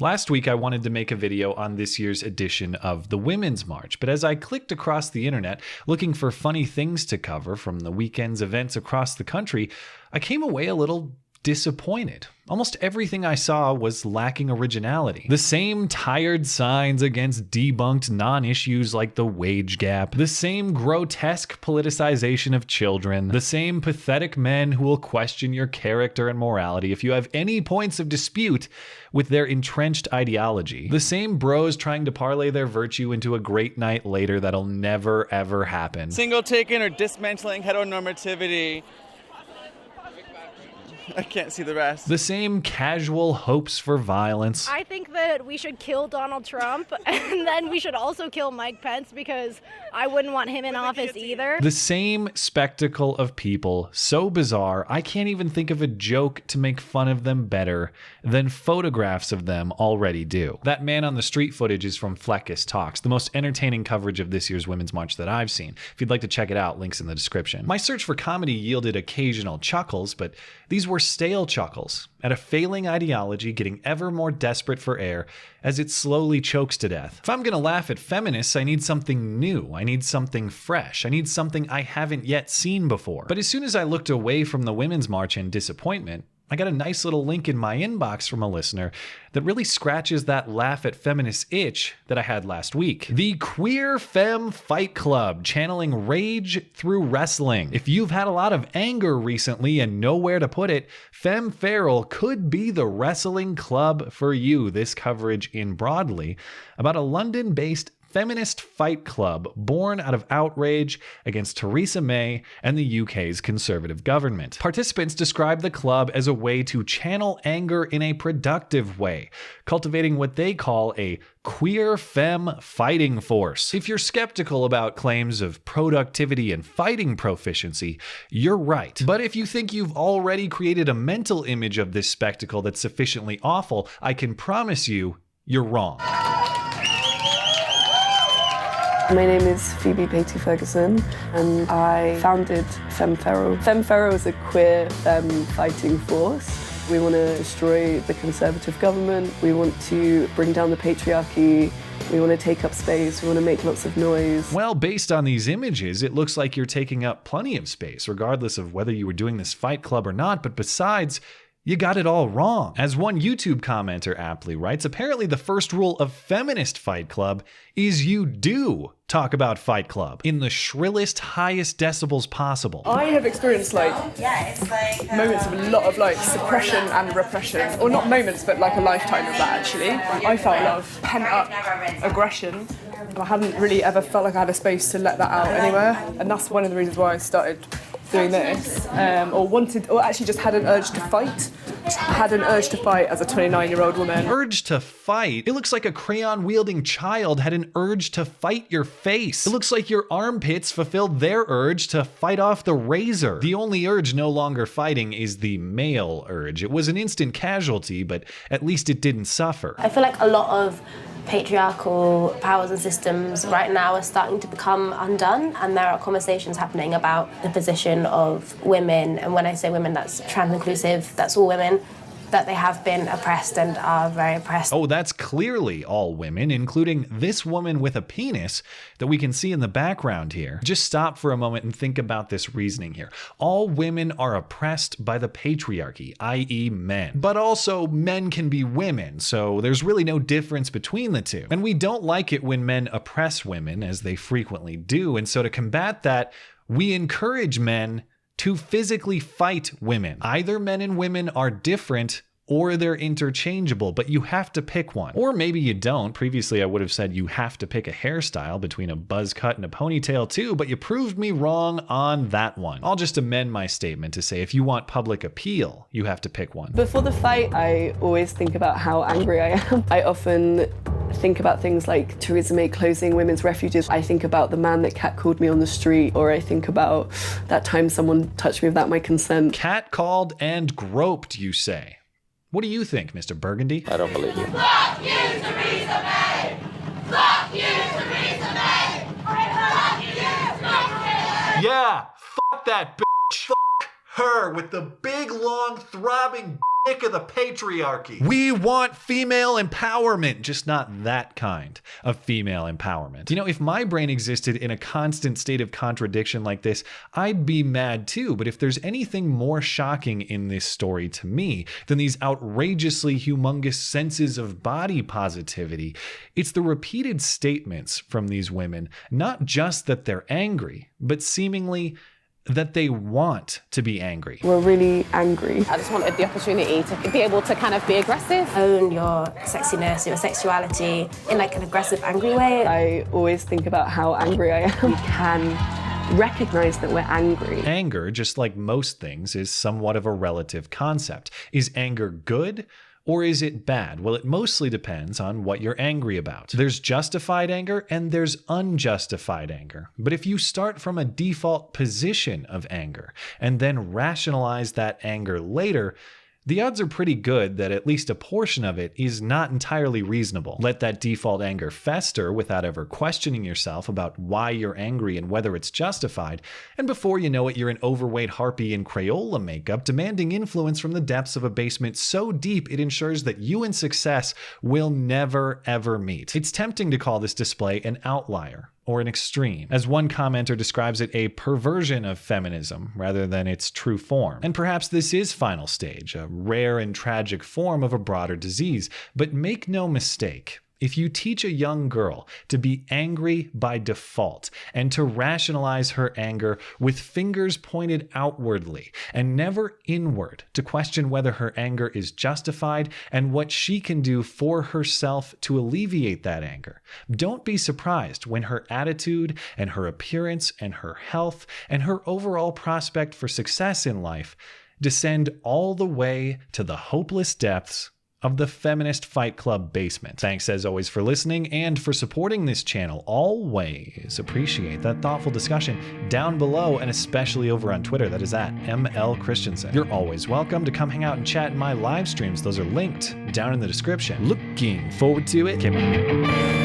Last week, I wanted to make a video on this year's edition of the Women's March, but as I clicked across the internet looking for funny things to cover from the weekend's events across the country, I came away a little disappointed. Almost everything I saw was lacking originality. The same tired signs against debunked non-issues like the wage gap, the same grotesque politicization of children, the same pathetic men who will question your character and morality if you have any points of dispute with their entrenched ideology, the same bros trying to parlay their virtue into a great night later that'll never ever happen. Single taken or dismantling heteronormativity. I can't see the rest. The same casual hopes for violence. I think that we should kill Donald Trump, and then we should also kill Mike Pence, because I wouldn't want him in office either. The same spectacle of people, so bizarre, I can't even think of a joke to make fun of them better than photographs of them already do. That man on the street footage is from Fleckus Talks, the most entertaining coverage of this year's Women's March that I've seen. If you'd like to check it out, links in the description. My search for comedy yielded occasional chuckles, but these were stale chuckles at a failing ideology getting ever more desperate for air as it slowly chokes to death. If I'm gonna laugh at feminists, I need something new. I need something fresh. I need something I haven't yet seen before. But as soon as I looked away from the Women's March in disappointment, I got a nice little link in my inbox from a listener that really scratches that laugh at feminists itch that I had last week. The Queer Femme Fight Club, channeling rage through wrestling. If you've had a lot of anger recently and know where to put it, Femme Feral could be the wrestling club for you. This coverage in Broadly about a London-based feminist fight club born out of outrage against Theresa May and the UK's Conservative government. Participants describe the club as a way to channel anger in a productive way, cultivating what they call a queer femme fighting force. If you're skeptical about claims of productivity and fighting proficiency, you're right. But if you think you've already created a mental image of this spectacle that's sufficiently awful, I can promise you, you're wrong. My name is Phoebe Patey-Ferguson and I founded Femme Feral. Femme Feral is a queer femme fighting force. We want to destroy the Conservative government, we want to bring down the patriarchy, we want to take up space, we want to make lots of noise. Well, based on these images, it looks like you're taking up plenty of space, regardless of whether you were doing this fight club or not, but besides, you got it all wrong. As one YouTube commenter aptly writes, apparently the first rule of feminist fight club is you do talk about fight club in the shrillest, highest decibels possible. I have experienced moments of a lot of suppression and repression, or not moments, but a lifetime of that actually. I felt a lot of pent up aggression. I hadn't really ever felt like I had a space to let that out anywhere, and that's one of the reasons why I started doing this, or actually just had an urge to fight. Had an urge to fight as a 29-year-old woman. Urge to fight? It looks like a crayon-wielding child had an urge to fight your face. It looks like your armpits fulfilled their urge to fight off the razor. The only urge no longer fighting is the male urge. It was an instant casualty, but at least it didn't suffer. I feel like a lot of patriarchal powers and systems right now are starting to become undone, and there are conversations happening about the position of women, and when I say women, that's trans-inclusive, that's all women, that they have been oppressed and are very oppressed. Oh, that's clearly all women, including this woman with a penis that we can see in the background here. Just stop for a moment and think about this reasoning here. All women are oppressed by the patriarchy, i.e. men. But also, men can be women, so there's really no difference between the two. And we don't like it when men oppress women, as they frequently do, and so to combat that, we encourage men to physically fight women. Either men and women are different or they're interchangeable, but you have to pick one. Or maybe you don't. Previously, I would have said you have to pick a hairstyle between a buzz cut and a ponytail too, but you proved me wrong on that one. I'll just amend my statement to say if you want public appeal, you have to pick one. Before the fight, I always think about how angry I am. I often think about things like Theresa May closing women's refuges. I think about the man that catcalled me on the street, or I think about that time someone touched me without my consent. Catcalled and groped, you say. What do you think, Mr. Burgundy? I don't believe you. Fuck you, Theresa May! Fuck you, Theresa May! Fuck you, Theresa May! Yeah, fuck that bitch. Fuck her with the big, long, throbbing sick of the patriarchy. We want female empowerment, just not that kind of female empowerment. You know, if my brain existed in a constant state of contradiction like this, I'd be mad too. But if there's anything more shocking in this story to me than these outrageously humongous senses of body positivity, it's the repeated statements from these women, not just that they're angry, but seemingly that they want to be angry. We're really angry. I just wanted the opportunity to be able to kind of be aggressive. Own your sexiness, your sexuality in like an aggressive, angry way. I always think about how angry I am. We can recognize that we're angry. Anger, just like most things, is somewhat of a relative concept. Is anger good? Or is it bad? Well, it mostly depends on what you're angry about. There's justified anger and there's unjustified anger. But if you start from a default position of anger and then rationalize that anger later, the odds are pretty good that at least a portion of it is not entirely reasonable. Let that default anger fester without ever questioning yourself about why you're angry and whether it's justified, and before you know it, you're an overweight harpy in Crayola makeup demanding influence from the depths of a basement so deep it ensures that you and success will never ever meet. It's tempting to call this display an outlier or an extreme. As one commenter describes it, a perversion of feminism rather than its true form. And perhaps this is final stage, a rare and tragic form of a broader disease. But make no mistake, if you teach a young girl to be angry by default and to rationalize her anger with fingers pointed outwardly and never inward to question whether her anger is justified and what she can do for herself to alleviate that anger, don't be surprised when her attitude and her appearance and her health and her overall prospect for success in life descend all the way to the hopeless depths of the Feminist Fight Club basement. Thanks as always for listening and for supporting this channel. Always appreciate that thoughtful discussion down below and especially over on Twitter. That is at ML Christiansen. You're always welcome to come hang out and chat in my live streams. Those are linked down in the description. Looking forward to it.